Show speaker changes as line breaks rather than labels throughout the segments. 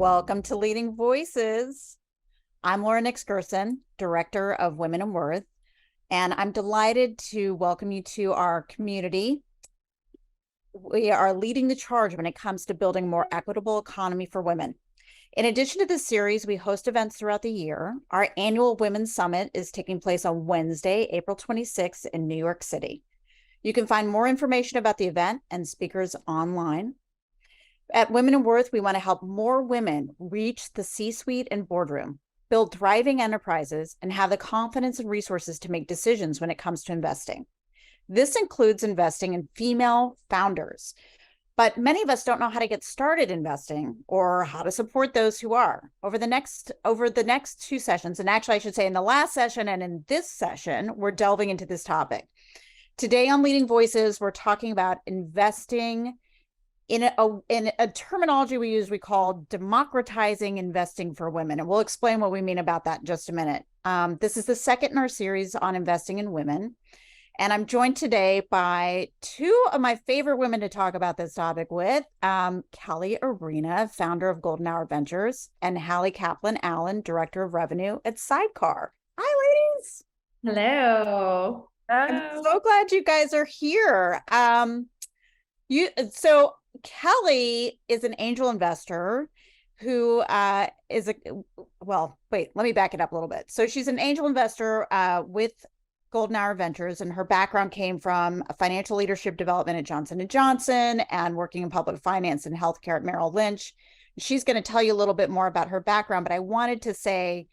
Welcome to Leading Voices. I'm Laura Gerson, Director of Women in Worth, and I'm delighted to welcome you to our community. We are leading the charge when it comes to building a more equitable economy for women. In addition to this series, we host events throughout the year. Our annual Women's Summit is taking place on Wednesday, April 26th in New York City. You can find more information about the event and speakers online. At Women in Worth, we want to help more women reach the C-suite and boardroom, build thriving enterprises, and have the confidence and resources to make decisions when it comes to investing. This includes investing in female founders, but many of us don't know how to get started investing or how to support those who are. Over the next two sessions, and actually I should say in the last session and in this session, we're delving into this topic. Today on Leading Voices, we're talking about investing in a terminology we call democratizing investing for women. And we'll explain what we mean about that in just a minute. This is the second in our series on investing in women. And I'm joined today by two of my favorite women to talk about this topic with, Kelly Arena, founder of Golden Hour Ventures, and Halle Kaplan-Allen, Director of Revenue at Sydecar. Hi, ladies.
Hello.
I'm so glad you guys are here. So Kelly is an angel investor who let me back it up a little bit. So she's an angel investor with Golden Hour Ventures, and her background came from financial leadership development at Johnson & Johnson and working in public finance and healthcare at Merrill Lynch. She's going to tell you a little bit more about her background, but I wanted to say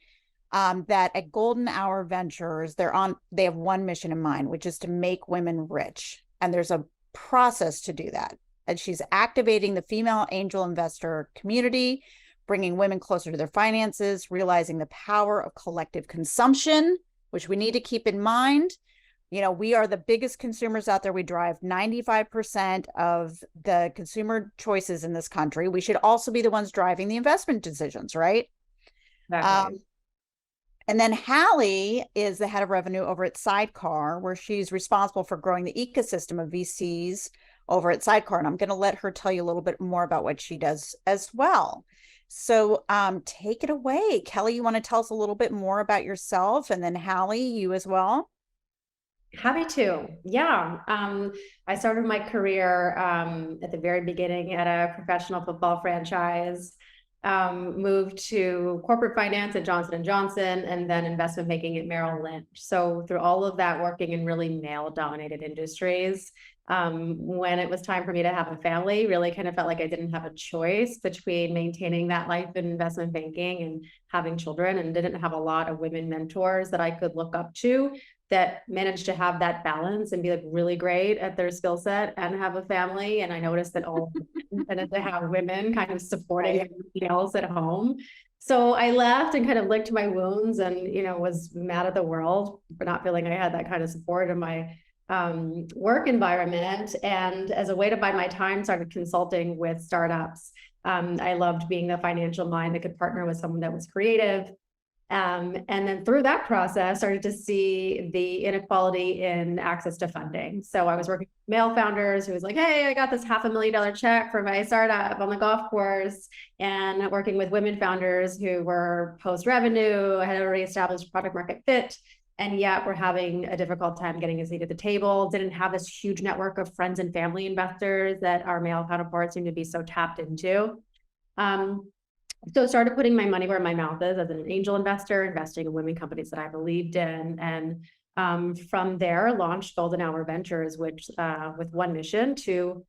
that at Golden Hour Ventures, they have one mission in mind, which is to make women rich. And there's a process to do that. And she's activating the female angel investor community, bringing women closer to their finances, realizing the power of collective consumption, which we need to keep in mind. You know, we are the biggest consumers out there. We drive 95% of the consumer choices in this country. We should also be the ones driving the investment decisions, right?
Exactly.
And then Halle is the head of revenue over at Sydecar, where she's responsible for growing the ecosystem of VCs over at Sydecar. And I'm going to let her tell you a little bit more about what she does as well. So take it away. Kelly, you want to tell us a little bit more about yourself, and then Halle, you as well?
Happy to. Yeah. I started my career at the very beginning at a professional football franchise. Moved to corporate finance at Johnson & Johnson, and then investment banking at Merrill Lynch. So through all of that, working in really male-dominated industries, when it was time for me to have a family, really kind of felt like I didn't have a choice between maintaining that life in investment banking and having children, and didn't have a lot of women mentors that I could look up to that managed to have that balance and be like really great at their skill set and have a family. And I noticed that all tended to have women kind of supporting everything else at home. So I left and kind of licked my wounds and, was mad at the world for not feeling I had that kind of support in my work environment. And as a way to buy my time, started consulting with startups. I loved being the financial mind that could partner with someone that was creative. And then through that process, started to see the inequality in access to funding. So I was working with male founders who was like, hey, I got this $500,000 check for my startup on the golf course, and working with women founders who were post-revenue, had already established product market fit, and yet we're having a difficult time getting a seat at the table, didn't have this huge network of friends and family investors that our male counterparts seem to be so tapped into. So started putting my money where my mouth is as an angel investor, investing in women companies that I believed in. And from there, launched Golden Hour Ventures, which with one mission two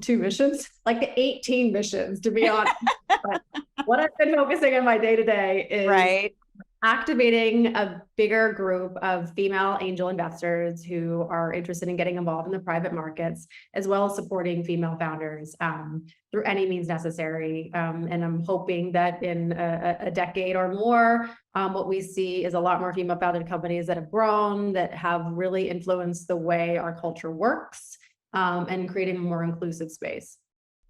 missions, like 18 missions, to be honest. But what I've been focusing on my day-to-day is activating a bigger group of female angel investors who are interested in getting involved in the private markets, as well as supporting female founders through any means necessary. And I'm hoping that in a decade or more, what we see is a lot more female founded companies that have grown, that have really influenced the way our culture works, and creating a more inclusive space.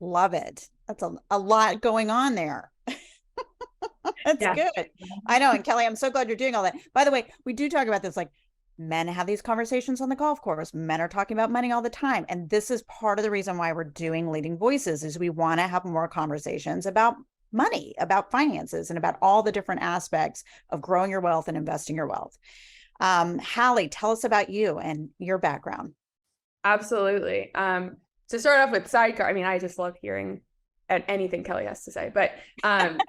Love it. That's a lot going on there. That's good. I know. And Kelly, I'm so glad you're doing all that. By the way, we do talk about this, like men have these conversations on the golf course. Men are talking about money all the time. And this is part of the reason why we're doing Leading Voices, is we want to have more conversations about money, about finances, and about all the different aspects of growing your wealth and investing your wealth. Halle, tell us about you and your background.
Absolutely. To start off with Sydecar, I mean, I just love hearing anything Kelly has to say, but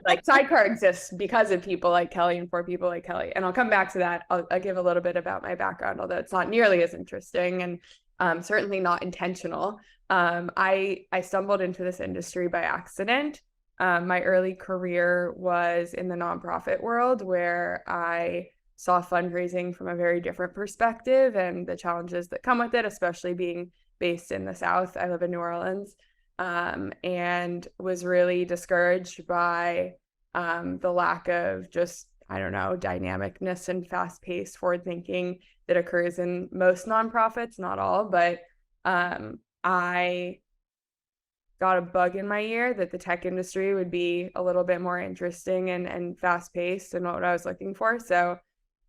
like Sydecar exists because of people like Kelly and for people like Kelly. And I'll come back to that. I'll give a little bit about my background, although it's not nearly as interesting and certainly not intentional. I stumbled into this industry by accident. My early career was in the nonprofit world, where I saw fundraising from a very different perspective and the challenges that come with it, especially being based in the South. I live in New Orleans, and was really discouraged by the lack of just, I don't know, dynamicness and fast-paced forward thinking that occurs in most nonprofits, not all, but I got a bug in my ear that the tech industry would be a little bit more interesting and fast-paced and what I was looking for. So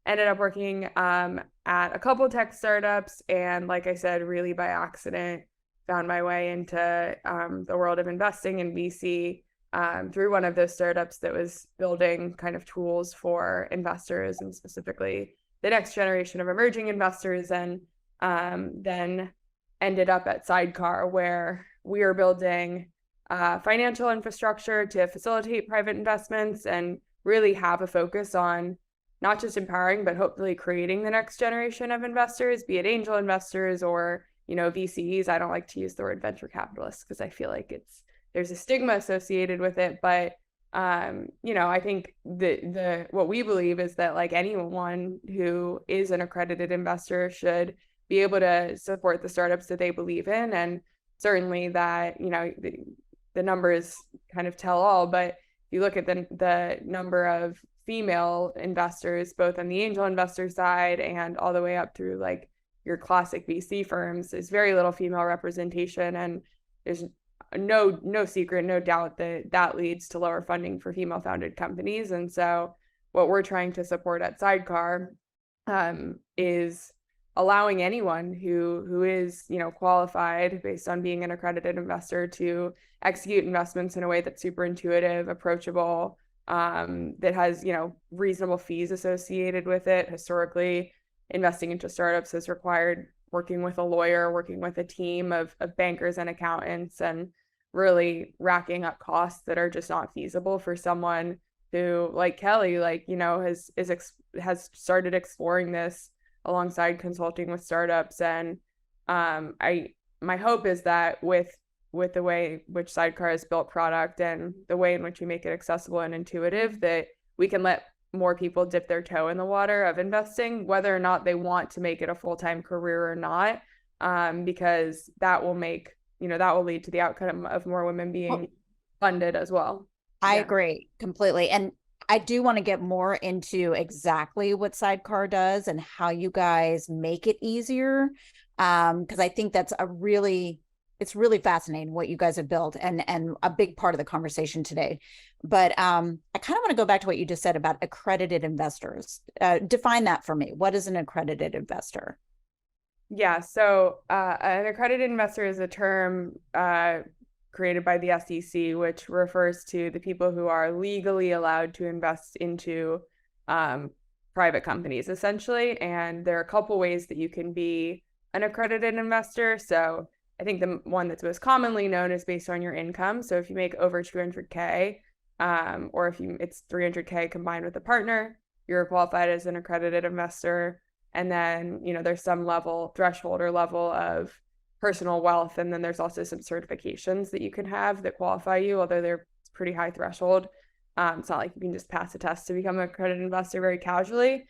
ended up working at a couple tech startups, and like I said, really by accident, found my way into the world of investing in VC through one of those startups that was building kind of tools for investors, and specifically the next generation of emerging investors, and then ended up at Sydecar, where we are building financial infrastructure to facilitate private investments and really have a focus on not just empowering, but hopefully creating the next generation of investors, be it angel investors or, VCs. I don't like to use the word venture capitalists because I feel like there's a stigma associated with it. But, I think what we believe is that like anyone who is an accredited investor should be able to support the startups that they believe in. And certainly that, the numbers kind of tell all, but if you look at the number of female investors, both on the angel investor side and all the way up through like your classic VC firms, there's very little female representation, and there's no secret, no doubt that leads to lower funding for female founded companies. And so what we're trying to support at Sydecar is allowing anyone who is, qualified based on being an accredited investor to execute investments in a way that's super intuitive, approachable, that has, reasonable fees associated with it. Historically, investing into startups has required working with a lawyer, working with a team of bankers and accountants, and really racking up costs that are just not feasible for someone who, like Kelly, has started exploring this alongside consulting with startups. And my hope is that with the way which Sydecar has built product and the way in which we make it accessible and intuitive, that we can let more people dip their toe in the water of investing, whether or not they want to make it a full-time career or not, because that will lead to the outcome of more women being funded as well.
I agree completely. And I do want to get more into exactly what Sydecar does and how you guys make it easier. Because I think that's it's really fascinating what you guys have built and a big part of the conversation today. But I kind of want to go back to what you just said about accredited investors. Define that for me. What is an accredited investor?
Yeah, so an accredited investor is a term created by the SEC, which refers to the people who are legally allowed to invest into private companies, essentially. And there are a couple ways that you can be an accredited investor. So I think the one that's most commonly known is based on your income. So if you make over 200K, or if it's 300K combined with a partner, you're qualified as an accredited investor. And then, there's some threshold or level of personal wealth. And then there's also some certifications that you can have that qualify you, although they're pretty high threshold. It's not like you can just pass a test to become an accredited investor very casually.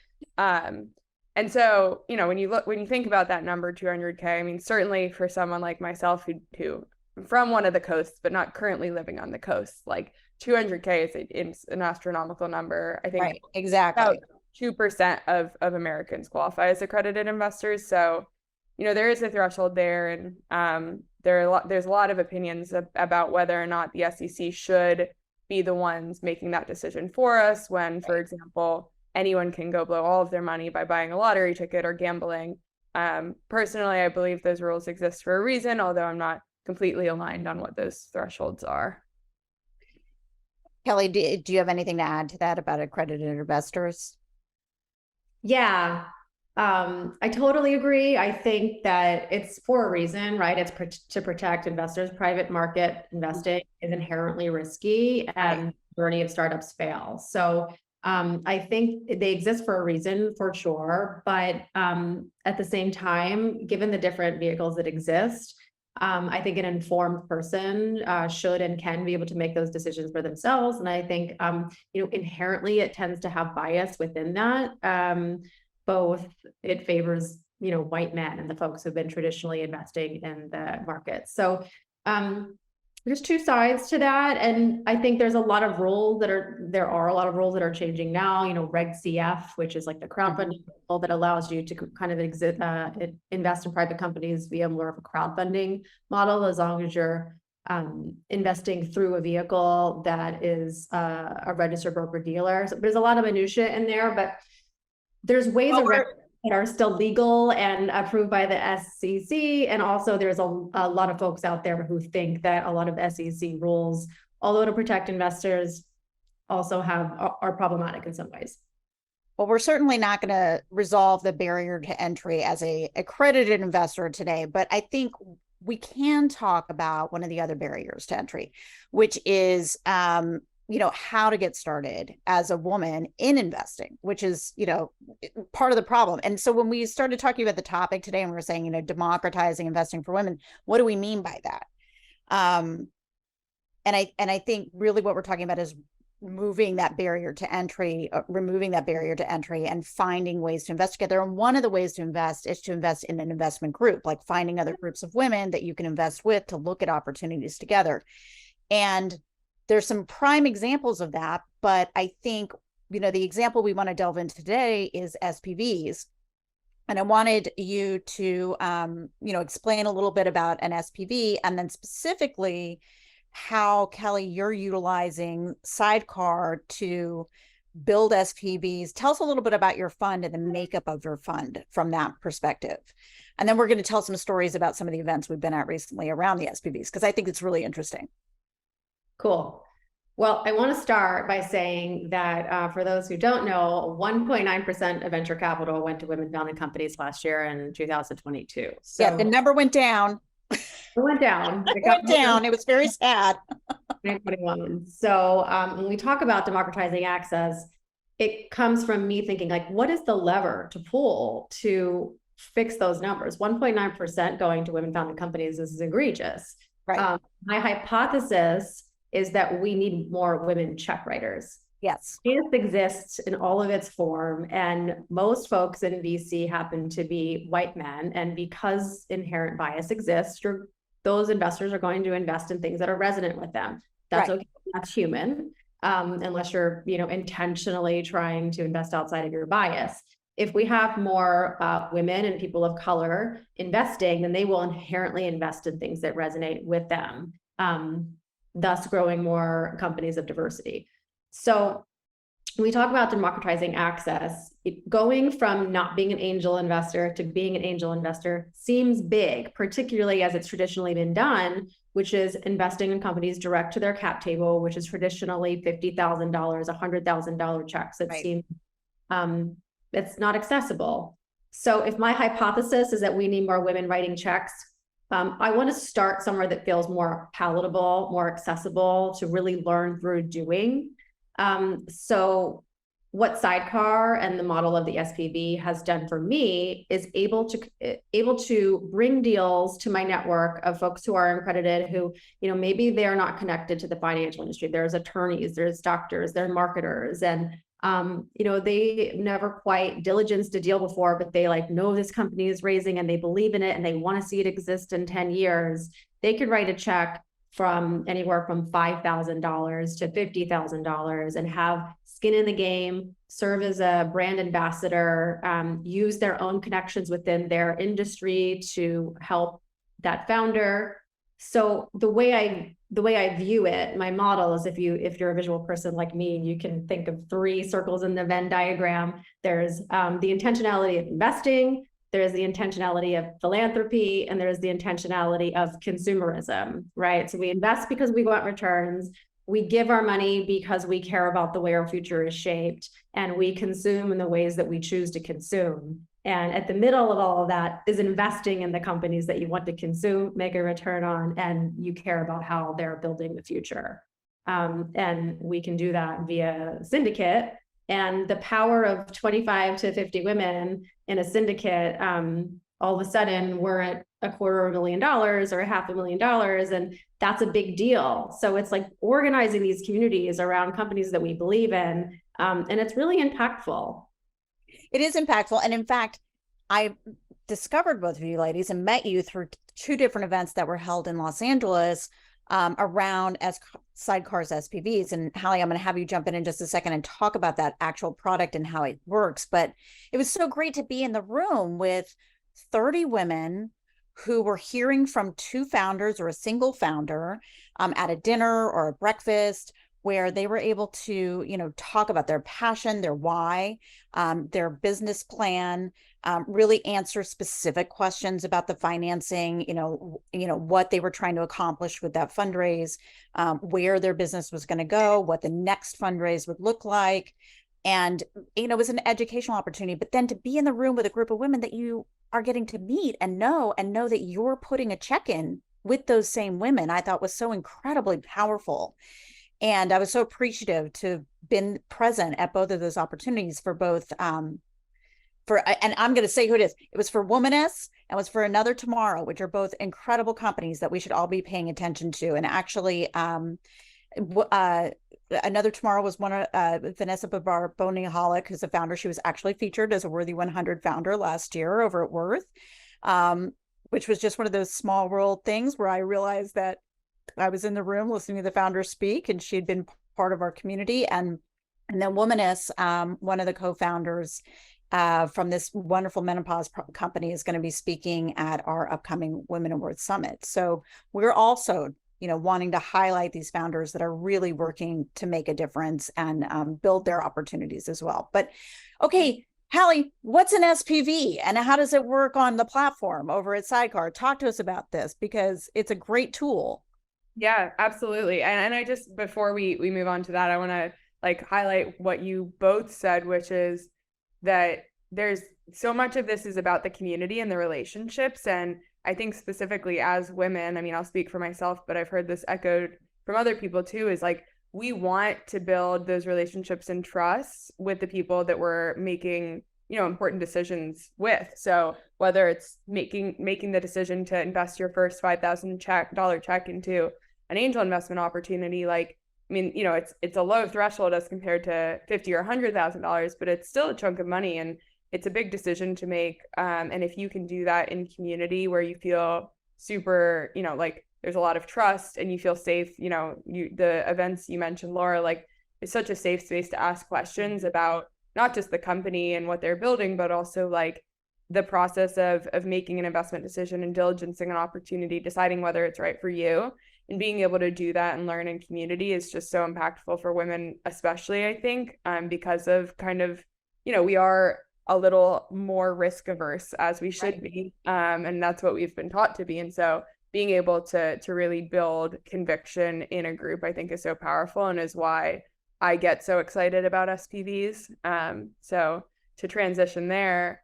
And so, when you think about that number, 200K, I mean, certainly for someone like myself who from one of the coasts, but not currently living on the coast, like 200K is an astronomical number. I think
right, exactly.
About 2% of Americans qualify as accredited investors. So, there is a threshold there, and there's a lot of opinions about whether or not the SEC should be the ones making that decision for us when, for example, anyone can go blow all of their money by buying a lottery ticket or gambling. Personally, I believe those rules exist for a reason, although I'm not completely aligned on what those thresholds are.
Kelly, do you have anything to add to that about accredited investors?
Yeah, I totally agree. I think that it's for a reason, right? It's to protect investors. Private market investing is inherently risky, and majority of startups fail. So I think they exist for a reason, for sure. But at the same time, given the different vehicles that exist, I think an informed person should and can be able to make those decisions for themselves. And I think, inherently it tends to have bias within that. Both it favors, white men and the folks who've been traditionally investing in the market. So there's two sides to that. And I think there's a lot of rules there are a lot of rules that are changing now, Reg CF, which is like the crowdfunding rule that allows you to kind of invest in private companies via more of a crowdfunding model, as long as you're investing through a vehicle that is a registered broker dealer. So there's a lot of minutia in there, but there's ways around that are still legal and approved by the SEC. And also there's a lot of folks out there who think that a lot of SEC rules, although to protect investors, also are problematic in some ways.
Well, we're certainly not going to resolve the barrier to entry as a accredited investor today, but I think we can talk about one of the other barriers to entry, which is how to get started as a woman in investing, which is, part of the problem. And so when we started talking about the topic today and we were saying, democratizing investing for women, what do we mean by that? And I think really what we're talking about is removing that barrier to entry and finding ways to invest together. And one of the ways to invest is to invest in an investment group, like finding other groups of women that you can invest with to look at opportunities together. And there's some prime examples of that, but I think, the example we want to delve into today is SPVs. And I wanted you to, explain a little bit about an SPV, and then specifically how, Kelly, you're utilizing Sydecar to build SPVs. Tell us a little bit about your fund and the makeup of your fund from that perspective. And then we're going to tell some stories about some of the events we've been at recently around the SPVs, because I think it's really interesting.
Cool. Well, I want to start by saying that for those who don't know, 1.9% of venture capital went to women-founded companies last year in 2022. So
yeah, the number went down.
It went down.
It went down. It was very sad.
2021. So when we talk about democratizing access, it comes from me thinking, like, what is the lever to pull to fix those numbers? 1.9% going to women-founded companies is egregious.
Right.
My hypothesis is that we need more women check writers.
Yes.
This exists in all of its form, and most folks in VC happen to be white men. And because inherent bias exists, those investors are going to invest in things that are resonant with them. That's right. Okay. That's human, unless you're, intentionally trying to invest outside of your bias. If we have more women and people of color investing, then they will inherently invest in things that resonate with them, thus growing more companies of diversity. So when we talk about democratizing access, going from not being an angel investor to being an angel investor seems big, particularly as it's traditionally been done, which is investing in companies direct to their cap table, which is traditionally $50,000, $100,000 checks. It seems it's not accessible. So if my hypothesis is that we need more women writing checks, I want to start somewhere that feels more palatable, more accessible, to really learn through doing. So what Sydecar and the model of the SPV has done for me is able to bring deals to my network of folks who are accredited, who, maybe they're not connected to the financial industry. There's attorneys, there's doctors, there's marketers, and they never quite diligenced a deal before, but they know this company is raising and they believe in it and they want to see it exist in 10 years. They could write a check from anywhere from $5,000 to $50,000 and have skin in the game, serve as a brand ambassador, use their own connections within their industry to help that founder. So the way I view it, my model is, if you're a visual person like me, you can think of 3 circles in the Venn diagram. There's the intentionality of investing, there's the intentionality of philanthropy, and there's the intentionality of consumerism, right? So we invest because we want returns. we give our money because we care about the way our future is shaped, and we consume in the ways that we choose to consume. And at the middle of all of that is investing in the companies that you want to consume, make a return on, and you care about how they're building the future. And we can do that via syndicate. And the power of 25 to 50 women in a syndicate, all of a sudden we're at $250,000 or $500,000, and that's a big deal. So it's like organizing these communities around companies that we believe in, and it's really impactful.
It is impactful. And in fact, I discovered both of you ladies and met you through two different events that were held in Los Angeles around Sydecar's SPVs. And Halle, I'm going to have you jump in just a second and talk about that actual product and how it works. But it was so great to be in the room with 30 women who were hearing from two founders or a single founder at a dinner or a breakfast, where they were able to, talk about their passion, their why, their business plan, really answer specific questions about the financing, what they were trying to accomplish with that fundraise, where their business was going to go, what the next fundraise would look like. And, it was an educational opportunity, but then to be in the room with a group of women that you are getting to meet and know that you're putting a check in with those same women, I thought was so incredibly powerful. And I was so appreciative to have been present at both of those opportunities for both, and I'm going to say who it is. It was for Womaness and was for Another Tomorrow, which are both incredible companies that we should all be paying attention to. And actually, Another Tomorrow was one of Vanessa Halle, who's a founder. She was actually featured as a Worthy 100 founder last year over at Worth, which was just one of those small world things where I realized that I was in the room listening to the founder speak, and she had been part of our community. And then Womaness, one of the co-founders from this wonderful menopause company, is going to be speaking at our upcoming Women in Worth Summit. So we're also, wanting to highlight these founders that are really working to make a difference and build their opportunities as well. But okay, Halle, what's an SPV and how does it work on the platform over at Sydecar? Talk to us about this, because it's a great tool.
Yeah, absolutely. And I just, before we move on to that, I want to highlight what you both said, which is that there's so much of this is about the community and the relationships. And I think specifically as women, I'll speak for myself, but I've heard this echoed from other people too, is we want to build those relationships and trust with the people that we're making, important decisions with. So whether it's making the decision to invest your first $5,000 check into an angel investment opportunity, it's a low threshold as compared to $50,000 or $100,000, but it's still a chunk of money and it's a big decision to make. And if you can do that in community where you feel super, there's a lot of trust and you feel safe, the events you mentioned, Laura, it's such a safe space to ask questions about not just the company and what they're building, but also the process of making an investment decision and diligencing an opportunity, deciding whether it's right for you. And being able to do that and learn in community is just so impactful for women, especially, I think, because of we are a little more risk averse, as we should be. And that's what we've been taught to be. And so being able to really build conviction in a group, I think, is so powerful and is why I get so excited about SPVs. So to transition there,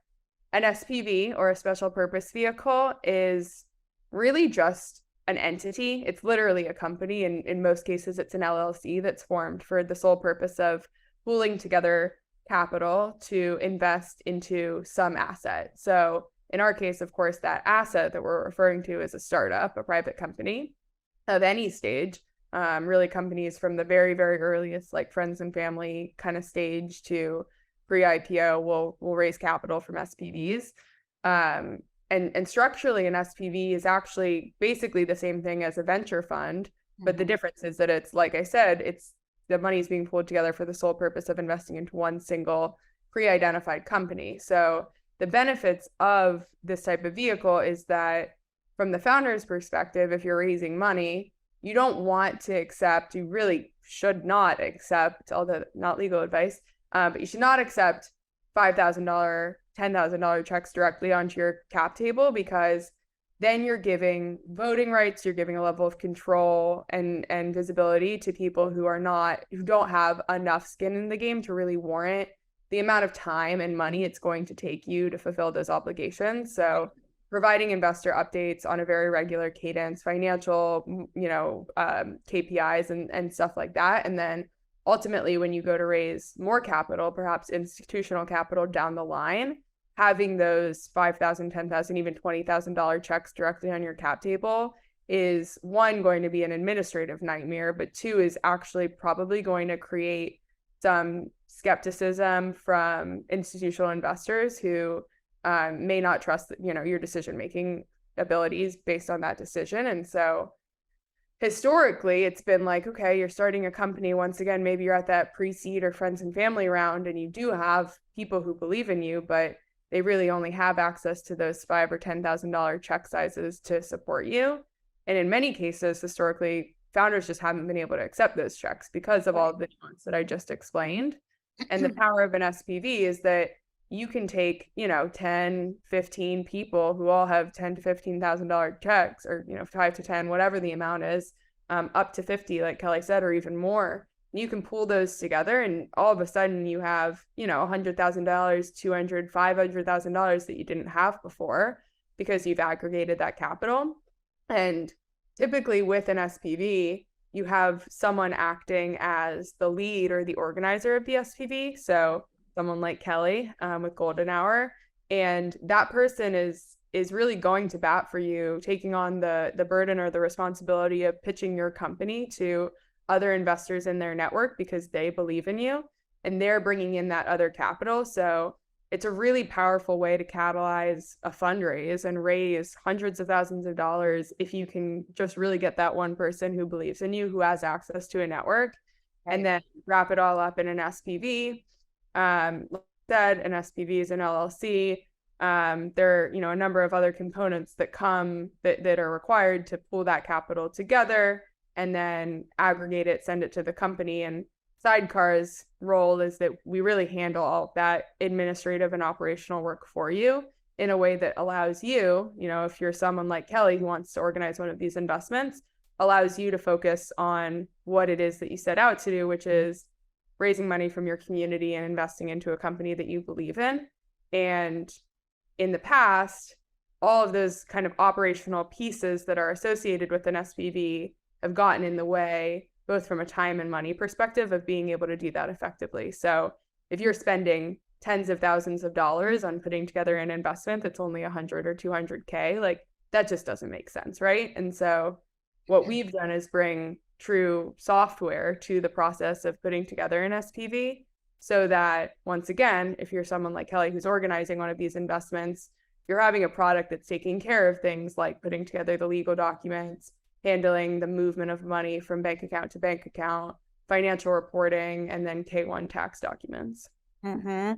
an SPV, or a special purpose vehicle, is really just an entity. It's literally a company. And in most cases, it's an LLC that's formed for the sole purpose of pooling together capital to invest into some asset. So in our case, of course, that asset that we're referring to is a startup, a private company of any stage, really companies from the very, very earliest, friends and family kind of stage to pre-IPO will raise capital from SPVs. And structurally, an SPV is actually basically the same thing as a venture fund, but the difference is that it's, like I said, it's the money is being pulled together for the sole purpose of investing into one single pre-identified company. So the benefits of this type of vehicle is that from the founder's perspective, if you're raising money, you don't want to accept, you really should not accept, although not legal advice, but you should not accept $5,000, $10,000 checks directly onto your cap table, because then you're giving voting rights, you're giving a level of control and visibility to people who don't have enough skin in the game to really warrant the amount of time and money it's going to take you to fulfill those obligations. So providing investor updates on a very regular cadence, financial, KPIs and stuff like that. And then ultimately, when you go to raise more capital, perhaps institutional capital down the line, having those $5,000, $10,000, even $20,000 checks directly on your cap table is, one, going to be an administrative nightmare, but two, is actually probably going to create some skepticism from institutional investors who may not trust, your decision-making abilities based on that decision. And so historically, it's been like, okay, you're starting a company. Once again, maybe you're at that pre-seed or friends and family round, and you do have people who believe in you, but they really only have access to those $5,000 or $10,000 check sizes to support you. And in many cases, historically, founders just haven't been able to accept those checks because of all the nuance that I just explained. And the power of an SPV is that you can take, 10, 15 people who all have $10,000 to $15,000 checks, or, 5 to 10, whatever the amount is, up to 50, like Kelly said, or even more. You can pull those together, and all of a sudden you have, $100,000, $200,000, $500,000 that you didn't have before because you've aggregated that capital. And typically with an SPV, you have someone acting as the lead or the organizer of the SPV. So someone like Kelly with Golden Hour, and that person is really going to bat for you, taking on the burden or the responsibility of pitching your company to other investors in their network because they believe in you and they're bringing in that other capital. So it's a really powerful way to catalyze a fundraise and raise hundreds of thousands of dollars if you can just really get that one person who believes in you, who has access to a network, right, and then wrap it all up in an SPV. Like I said, an SPV is an LLC. There are, a number of other components that are required to pull that capital together and then aggregate it, send it to the company. And Sydecar's role is that we really handle all of that administrative and operational work for you in a way that allows you, if you're someone like Kelly who wants to organize one of these investments, allows you to focus on what it is that you set out to do, which is raising money from your community and investing into a company that you believe in. And in the past, all of those kind of operational pieces that are associated with an SPV have gotten in the way, both from a time and money perspective, of being able to do that effectively. So if you're spending tens of thousands of dollars on putting together an investment that's only 100 or 200K, like that just doesn't make sense, right? And so what we've done is bring true software to the process of putting together an SPV, so that, once again, if you're someone like Kelly who's organizing one of these investments, you're having a product that's taking care of things like putting together the legal documents, handling the movement of money from bank account to bank account, financial reporting, and then K-1 tax documents.
Mm-hmm.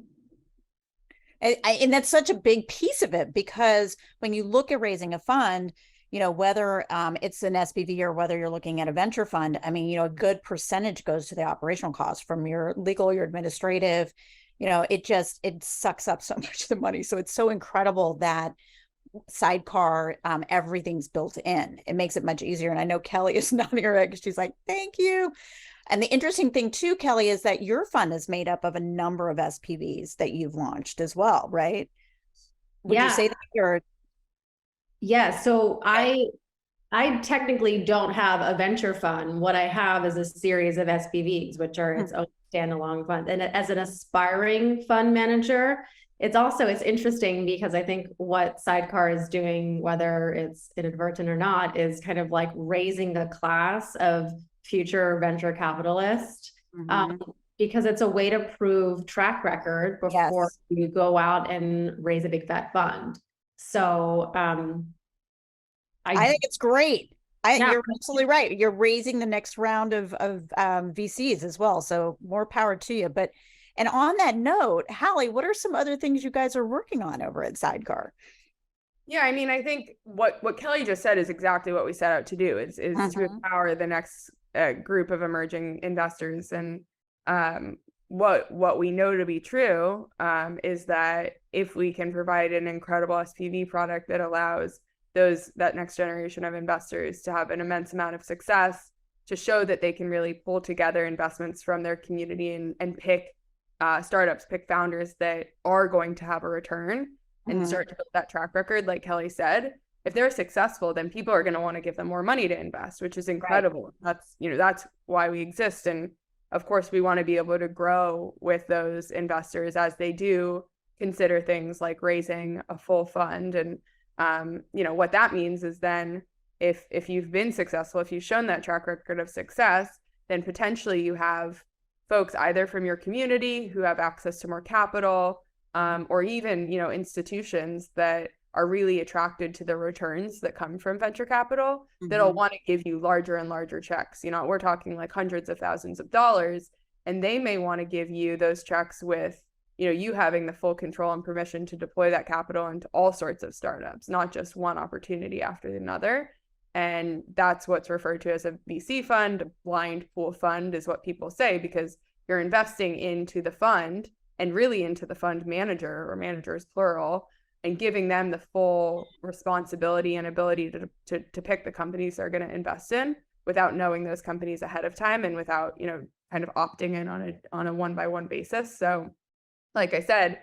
And that's such a big piece of it, because when you look at raising a fund, whether it's an SPV or whether you're looking at a venture fund, I mean, a good percentage goes to the operational costs, from your legal, your administrative, it sucks up so much of the money. So it's so incredible that Sydecar, everything's built in. It makes it much easier. And I know Kelly is nodding her head because she's like, thank you. And the interesting thing too, Kelly, is that your fund is made up of a number of SPVs that you've launched as well, right? Would you say that you're...
Yeah, so I technically don't have a venture fund. What I have is a series of SPVs, which are its own standalone fund. And as an aspiring fund manager, it's interesting because I think what Sydecar is doing, whether it's inadvertent or not, is kind of like raising the class of future venture capitalists, because it's a way to prove track record before you go out and raise a big fat fund. So I think
it's great. You're absolutely right. You're raising the next round of VCs as well. So more power to you. And on that note, Halle, what are some other things you guys are working on over at Sydecar?
Yeah, I mean, I think what Kelly just said is exactly what we set out to do, is to empower the next group of emerging investors. And what we know to be true is that if we can provide an incredible SPV product that allows that next generation of investors to have an immense amount of success, to show that they can really pull together investments from their community and pick startups, pick founders that are going to have a return and start to build that track record. Like Kelly said, if they're successful, then people are going to want to give them more money to invest, which is incredible. Right. That's why we exist. And of course, we want to be able to grow with those investors as they do consider things like raising a full fund. And what that means is then if you've been successful, if you've shown that track record of success, then potentially you have folks either from your community who have access to more capital, or even, institutions that are really attracted to the returns that come from venture capital, that'll want to give you larger and larger checks. We're talking like hundreds of thousands of dollars, and they may want to give you those checks with, you having the full control and permission to deploy that capital into all sorts of startups, not just one opportunity after another. And that's what's referred to as a VC fund. A blind pool fund is what people say, because you're investing into the fund and really into the fund manager, or managers plural, and giving them the full responsibility and ability to pick the companies they're going to invest in without knowing those companies ahead of time, and without, kind of opting in on a one-by-one basis. So like I said,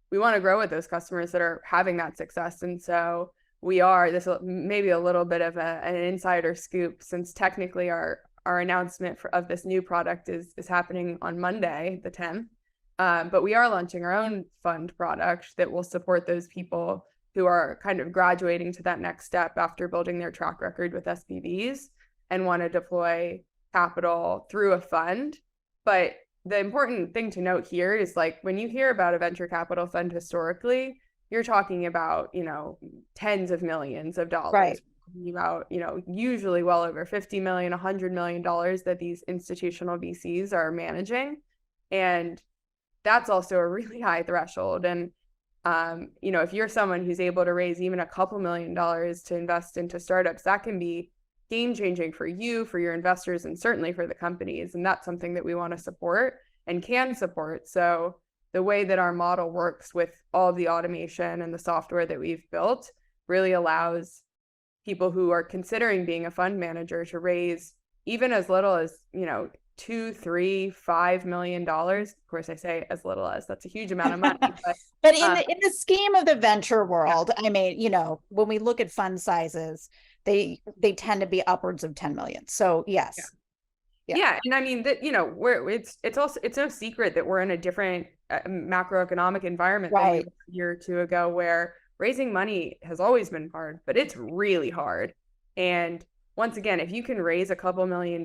we want to grow with those customers that are having that success. And so this maybe a little bit of an insider scoop, since technically our announcement of this new product is happening on Monday, the 10th. But we are launching our own fund product that will support those people who are kind of graduating to that next step after building their track record with SPVs and want to deploy capital through a fund. But the important thing to note here is, like, when you hear about a venture capital fund historically, you're talking about, tens of millions of dollars.
Right.
About, usually well over 50 million, $100 million that these institutional VCs are managing. And that's also a really high threshold. And, if you're someone who's able to raise even a couple $1 million to invest into startups, that can be game changing for you, for your investors, and certainly for the companies. And that's something that we want to support and can support. So the way that our model works with all of the automation and the software that we've built really allows people who are considering being a fund manager to raise even as little as, $2, $3, $5 million. Of course, I say as little as, that's a huge amount of money.
But in the scheme of the venture world, I mean, when we look at fund sizes, they tend to be upwards of 10 million. So yes.
Yeah. And I mean that, it's no secret that we're in a different macroeconomic environment than we were a year or two ago, where raising money has always been hard, but it's really hard. And once again, if you can raise a couple $1 million,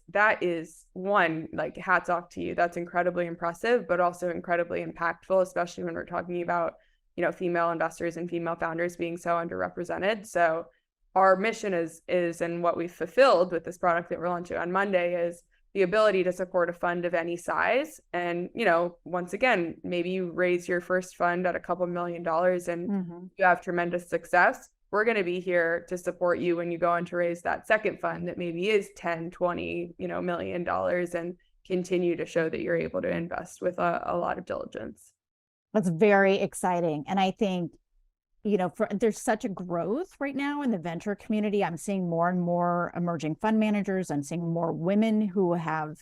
that is, one, like, hats off to you. That's incredibly impressive, but also incredibly impactful, especially when we're talking about, female investors and female founders being so underrepresented. So our mission is, and what we've fulfilled with this product that we're launching on Monday, is the ability to support a fund of any size. And, once again, maybe you raise your first fund at a couple $1 million and you have tremendous success. We're going to be here to support you when you go on to raise that second fund that maybe is 10, 20, $1 million, and continue to show that you're able to invest with a lot of diligence.
That's very exciting. And I think, there's such a growth right now in the venture community. I'm seeing more and more emerging fund managers. I'm seeing more women who have,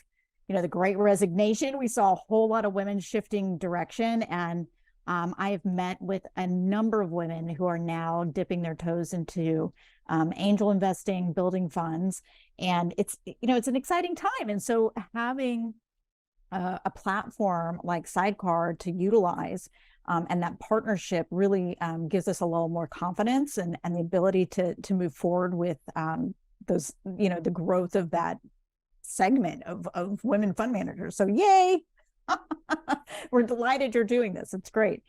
the Great Resignation. We saw a whole lot of women shifting direction. And I have met with a number of women who are now dipping their toes into angel investing, building funds. And it's an exciting time. And so having a platform like Sydecar to utilize, and that partnership really gives us a little more confidence and the ability to move forward with those, the growth of that segment of women fund managers. So yay. We're delighted you're doing this. It's great.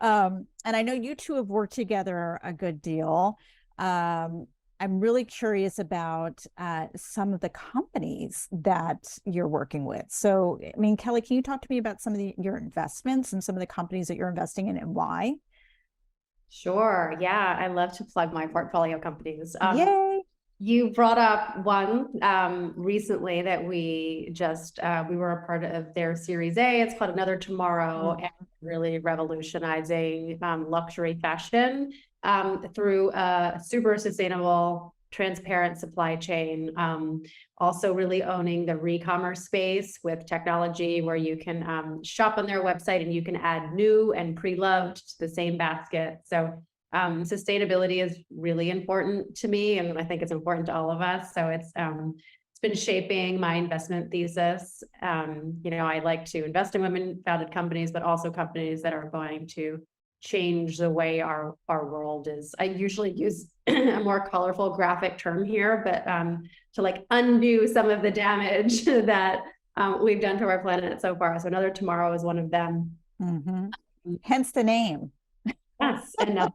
And I know you two have worked together a good deal. I'm really curious about some of the companies that you're working with. So, I mean, Kelly, can you talk to me about some of your investments and some of the companies that you're investing in and why?
Sure. Yeah, I love to plug my portfolio companies.
Yay!
You brought up one recently that we were a part of their Series A. It's called Another Tomorrow, and really revolutionizing luxury fashion through a super sustainable, transparent supply chain. Also really owning the re-commerce space with technology where you can shop on their website and you can add new and pre-loved to the same basket. So sustainability is really important to me, and I think it's important to all of us. So it's been shaping my investment thesis. I like to invest in women-founded companies, but also companies that are going to change the way our world is. I usually use a more colorful graphic term here, but to like undo some of the damage that we've done to our planet so far. So Another Tomorrow is one of them.
Mm-hmm. Hence the name.
Yes, and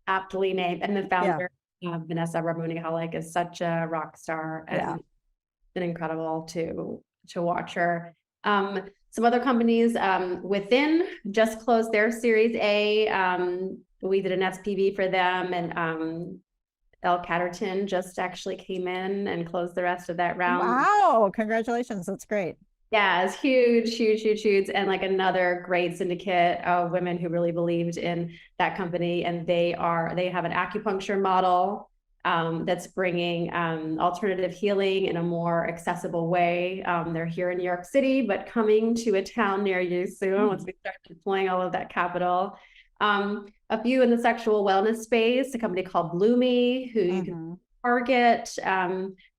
aptly named. And the founder, Vanessa Ramoni-Halleck, is such a rock star, and it's been incredible to watch her. Some other companies within just closed their Series A. We did an SPV for them, and L. Catterton just actually came in and closed the rest of that round.
Wow, congratulations. That's great.
Yeah, it's huge. And like another great syndicate of women who really believed in that company. And they have an acupuncture model that's bringing alternative healing in a more accessible way. They're here in New York City, but coming to a town near you soon once we start deploying all of that capital. A few in the sexual wellness space, a company called Bloomy, who you can target,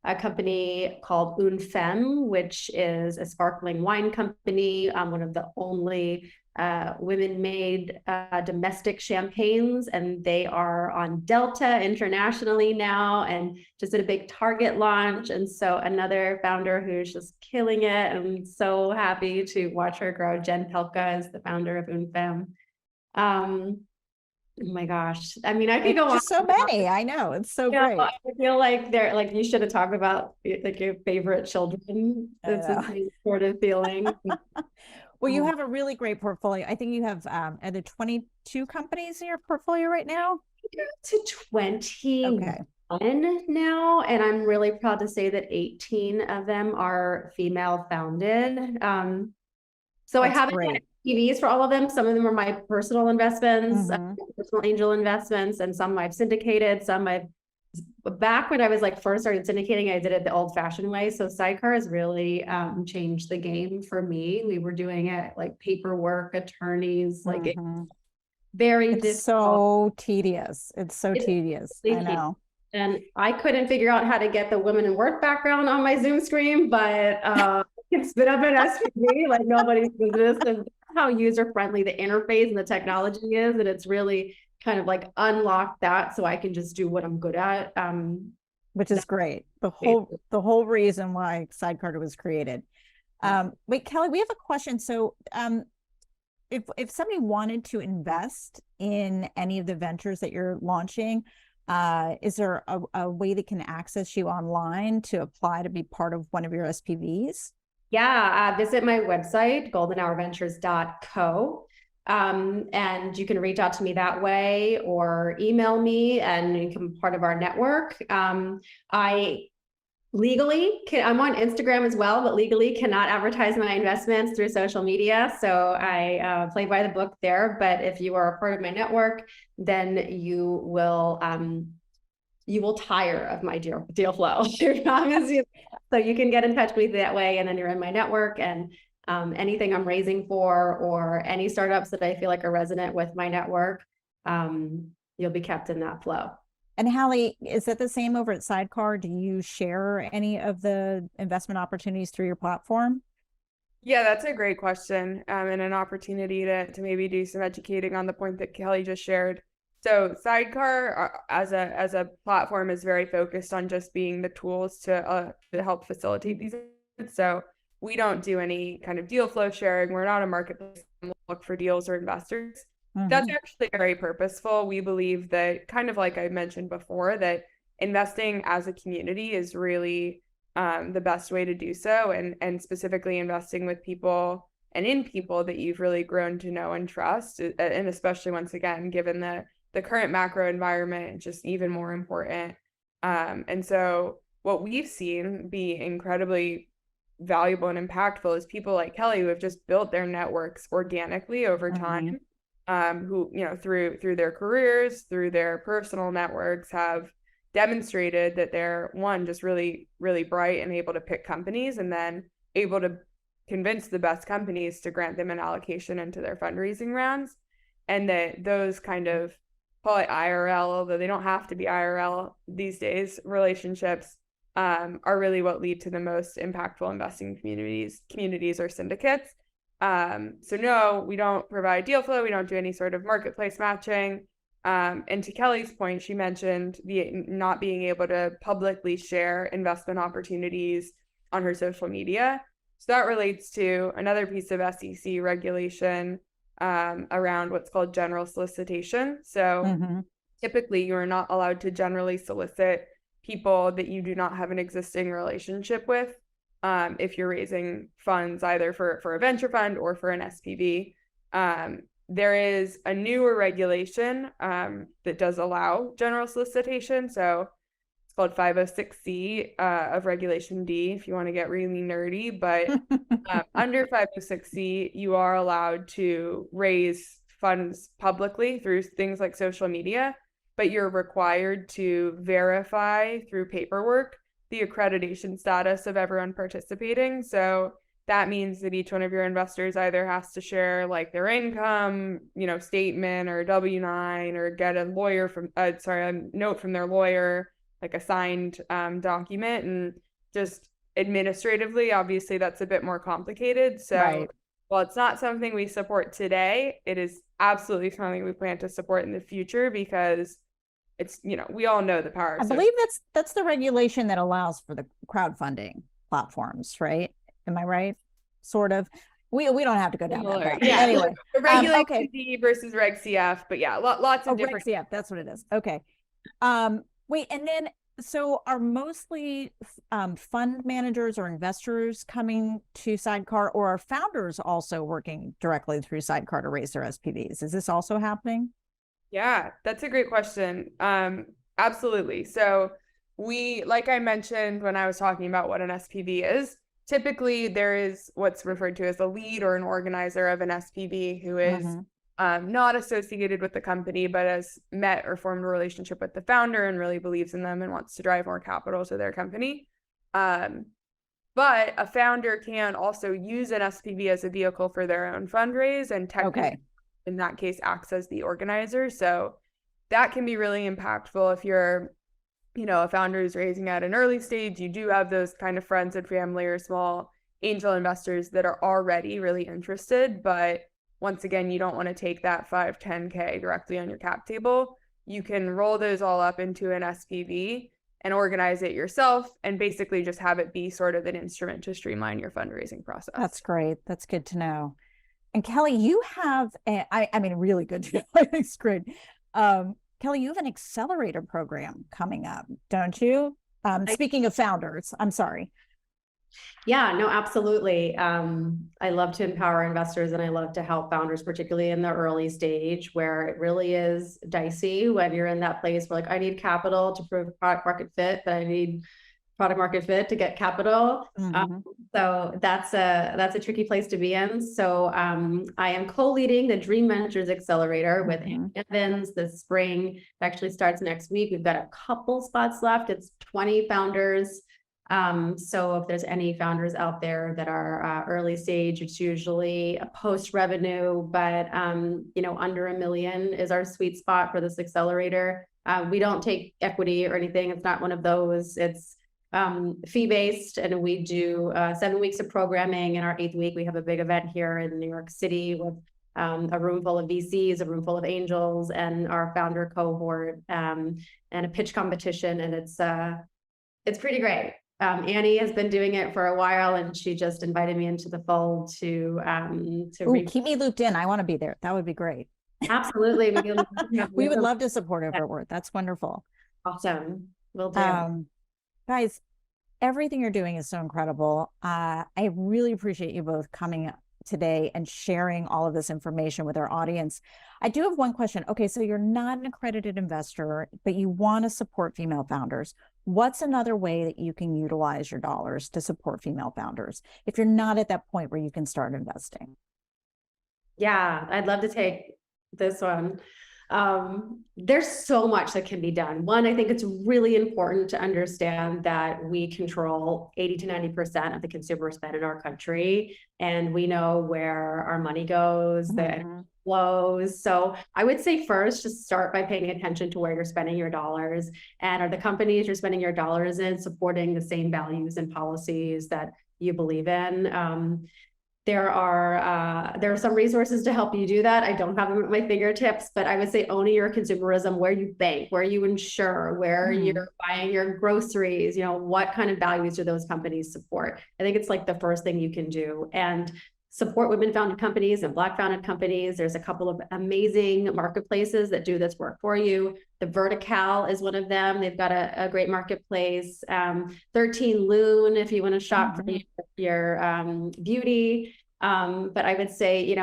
a company called Une Femme, which is a sparkling wine company, one of the only women-made domestic champagnes, and they are on Delta internationally now and just did a big Target launch. And so another founder who's just killing it. I'm so happy to watch her grow. Jen Pelka is the founder of Une Femme. Oh my gosh. I mean, I could go on.
So many. I know. It's so great.
I feel like they're like, you should have talked about like your favorite children. It's the same sort of feeling.
Well, you have a really great portfolio. I think you have are there 22 companies in your portfolio right now?
To 21 now, and I'm really proud to say that 18 of them are female founded. So I haven't had EVs for all of them. Some of them are my personal investments, personal angel investments, and some I've syndicated. Some back when I was like first started syndicating, I did it the old fashioned way. So Sydecar has really changed the game for me. We were doing it like paperwork, attorneys, like it's very
it's so tedious. It's so tedious. I know.
And I couldn't figure out how to get the women in work background on my Zoom screen, but it's been up an SPV like nobody's business, and how user friendly the interface and the technology is, and it's really kind of like unlock that so I can just do what I'm good at.
Which is great. The whole reason why Sydecar was created. Wait, Kelly, we have a question. So if somebody wanted to invest in any of the ventures that you're launching, is there a way they can access you online to apply to be part of one of your SPVs?
Yeah, visit my website, goldenhourventures.co. And you can reach out to me that way or email me and you can be part of our network. I legally I'm on Instagram as well, but legally cannot advertise my investments through social media. So I play by the book there. But if you are a part of my network, then you will tire of my deal flow. I promise you. So you can get in touch with me that way, and then you're in my network, and anything I'm raising for or any startups that I feel like are resonant with my network, you'll be kept in that flow.
And Halle, is that the same over at Sydecar? Do you share any of the investment opportunities through your platform?
Yeah, that's a great question, and an opportunity to maybe do some educating on the point that Kelly just shared. So Sydecar as a platform is very focused on just being the tools to help facilitate these. So we don't do any kind of deal flow sharing. We're not a marketplace to look for deals or investors. That's actually very purposeful. We believe that, kind of like I mentioned before, that investing as a community is really the best way to do so, and specifically investing with people and in people that you've really grown to know and trust, and especially once again, given the current macro environment, just even more important. And so what we've seen be incredibly valuable and impactful is people like Kelly who have just built their networks organically over time. who, through their careers, through their personal networks, have demonstrated that they're, one, just really, really bright and able to pick companies, and then able to convince the best companies to grant them an allocation into their fundraising rounds. And that those kind of, call it IRL, although they don't have to be IRL these days, relationships are really what lead to the most impactful investing communities or syndicates. So no, we don't provide deal flow. We don't do any sort of marketplace matching. And to Kelly's point, she mentioned not being able to publicly share investment opportunities on her social media. So that relates to another piece of SEC regulation around what's called general solicitation. So typically you are not allowed to generally solicit people that you do not have an existing relationship with if you're raising funds either for a venture fund or for an SPV. There is a newer regulation that does allow general solicitation. So it's called 506C of Regulation D, if you want to get really nerdy. But under 506C, you are allowed to raise funds publicly through things like social media, but you're required to verify through paperwork the accreditation status of everyone participating. So that means that each one of your investors either has to share like their income, statement or W-9, or get a note from their lawyer, like a signed document. And just administratively, obviously that's a bit more complicated. So while it's not something we support today, it is absolutely something we plan to support in the future, because it's, we all know the power.
I believe that's the regulation that allows for the crowdfunding platforms, right? Am I right? Sort of. We don't have to go down that path.
Yeah.
Anyway,
the Regulation D versus Reg CF, but yeah, lots of different.
Reg CF, that's what it is. Okay. Wait, and then so are mostly fund managers or investors coming to Sydecar, or are founders also working directly through Sydecar to raise their SPVs? Is this also happening?
Yeah, that's a great question. Absolutely. So like I mentioned when I was talking about what an SPV is, typically there is what's referred to as a lead or an organizer of an SPV who is not associated with the company, but has met or formed a relationship with the founder and really believes in them and wants to drive more capital to their company. But a founder can also use an SPV as a vehicle for their own fundraise, and technically in that case acts as the organizer. So that can be really impactful if you're, a founder is raising at an early stage. You do have those kind of friends and family or small angel investors that are already really interested. But once again, you don't want to take that 5, 10K directly on your cap table. You can roll those all up into an SPV and organize it yourself, and basically just have it be sort of an instrument to streamline your fundraising process.
That's great. That's good to know. And Kelly, you have, really good to know. I think it's great. Kelly, you have an accelerator program coming up, don't you? Speaking of founders, I'm sorry.
Yeah, no, absolutely. I love to empower investors, and I love to help founders, particularly in the early stage where it really is dicey when you're in that place where, like, I need capital to prove product market fit, but I need product market fit to get capital. So that's a tricky place to be in. So I am co-leading the Dream Ventures Accelerator with Evans this spring. It actually starts next week. We've got a couple spots left. It's 20 founders. So if there's any founders out there that are early stage, it's usually a post revenue, but under $1 million is our sweet spot for this accelerator. We don't take equity or anything. It's not one of those. It's fee-based, and we do 7 weeks of programming. In our 8th week, we have a big event here in New York City with a room full of VCs, a room full of angels, and our founder cohort, and a pitch competition. And it's pretty great. Annie has been doing it for a while, and she just invited me into the fold to
keep me looped in. I want to be there. That would be great.
Absolutely.
We would love to support her work. That's wonderful.
Awesome. Will do.
Guys, everything you're doing is so incredible. I really appreciate you both coming today and sharing all of this information with our audience. I do have one question. Okay, so you're not an accredited investor, but you want to support female founders. What's another way that you can utilize your dollars to support female founders if you're not at that point where you can start investing?
Yeah, I'd love to take this one. There's so much that can be done. One, I think it's really important to understand that we control 80 to 90% of the consumer spend in our country, and we know where our money goes, the flows. So I would say first, just start by paying attention to where you're spending your dollars, and are the companies you're spending your dollars in supporting the same values and policies that you believe in. There are some resources to help you do that. I don't have them at my fingertips, but I would say owning your consumerism, where you bank, where you insure, where you're buying your groceries, what kind of values do those companies support? I think it's like the first thing you can do. And support women-founded companies and Black-founded companies. There's a couple of amazing marketplaces that do this work for you. The Vertical is one of them. They've got a great marketplace. 13 Loon, if you want to shop for your beauty. But I would say,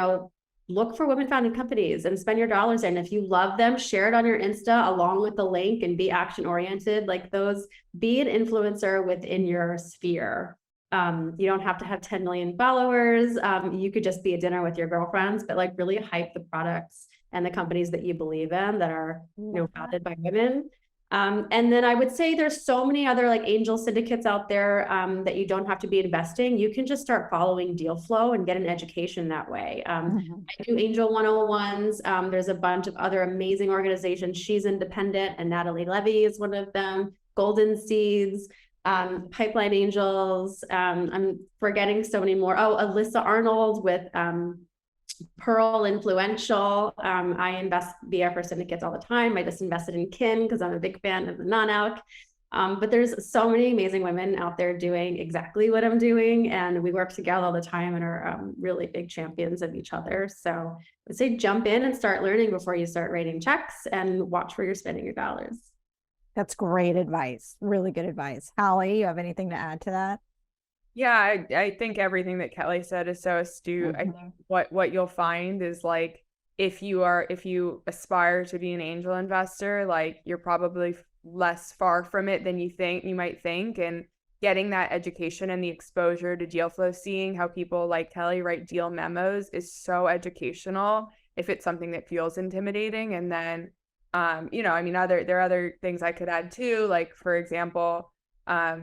look for women-founded companies and spend your dollars in. If you love them, share it on your Insta along with the link and be action-oriented. Like those, be an influencer within your sphere. You don't have to have 10 million followers. You could just be at dinner with your girlfriends, but like really hype the products and the companies that you believe in that are, founded by women. And then I would say there's so many other like angel syndicates out there that you don't have to be investing. You can just start following deal flow and get an education that way. I do Angel 101s. There's a bunch of other amazing organizations. She's Independent, and Natalie Levy is one of them. Golden Seeds. Pipeline Angels. I'm forgetting so many more. Oh, Alyssa Arnold with Pearl Influential. I invest via for syndicates all the time. I just invested in Kin because I'm a big fan of the non-alc. But there's so many amazing women out there doing exactly what I'm doing, and we work together all the time and are really big champions of each other. So I would say jump in and start learning before you start writing checks, and watch where you're spending your dollars.
That's great advice. Really good advice. Halle, you have anything to add to that?
Yeah, I think everything that Kelly said is so astute. I think what you'll find is like, if you aspire to be an angel investor, like you're probably less far from it than you might think. And getting that education and the exposure to deal flow, seeing how people like Kelly write deal memos is so educational if it's something that feels intimidating. And then there are other things I could add too. Like, for example,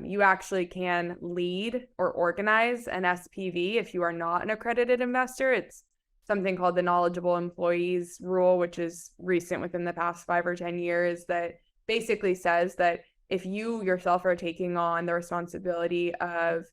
you actually can lead or organize an SPV if you are not an accredited investor. It's something called the Knowledgeable Employees Rule, which is recent within the past 5 or 10 years, that basically says that if you yourself are taking on the responsibility of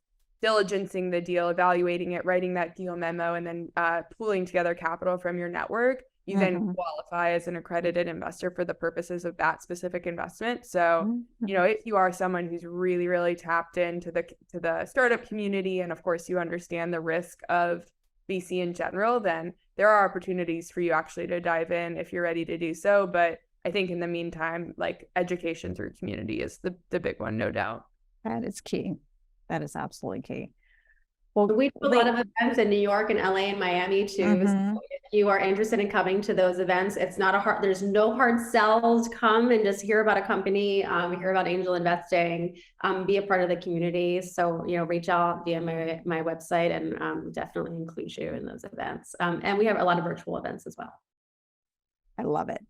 diligencing the deal, evaluating it, writing that deal memo, and then pooling together capital from your network, you then qualify as an accredited investor for the purposes of that specific investment. So, if you are someone who's really, really tapped into the startup community, and of course you understand the risk of VC in general, then there are opportunities for you actually to dive in if you're ready to do so. But I think in the meantime, like, education through community is the big one, no doubt.
That is key. That is absolutely key.
Well, we do a lot of events in New York and LA and Miami too. So if you are interested in coming to those events, there's no hard sells. Come and just hear about a company, hear about angel investing, be a part of the community. So, reach out via my website, and definitely include you in those events. And we have a lot of virtual events as well.
I love it.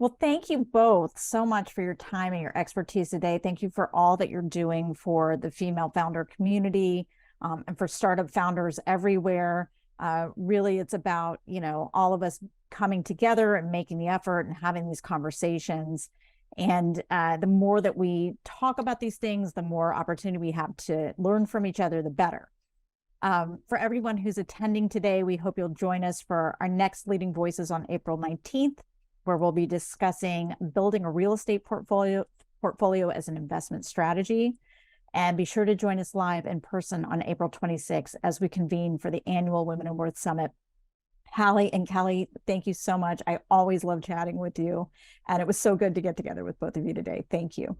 Well, thank you both so much for your time and your expertise today. Thank you for all that you're doing for the female founder community. And for startup founders everywhere. Really, it's about, all of us coming together and making the effort and having these conversations. And the more that we talk about these things, the more opportunity we have to learn from each other, the better. For everyone who's attending today, we hope you'll join us for our next Leading Voices on April 19th, where we'll be discussing building a real estate portfolio as an investment strategy. And be sure to join us live in person on April 26th as we convene for the annual Women in Worth Summit. Halle and Kelly, thank you so much. I always love chatting with you. And it was so good to get together with both of you today. Thank you.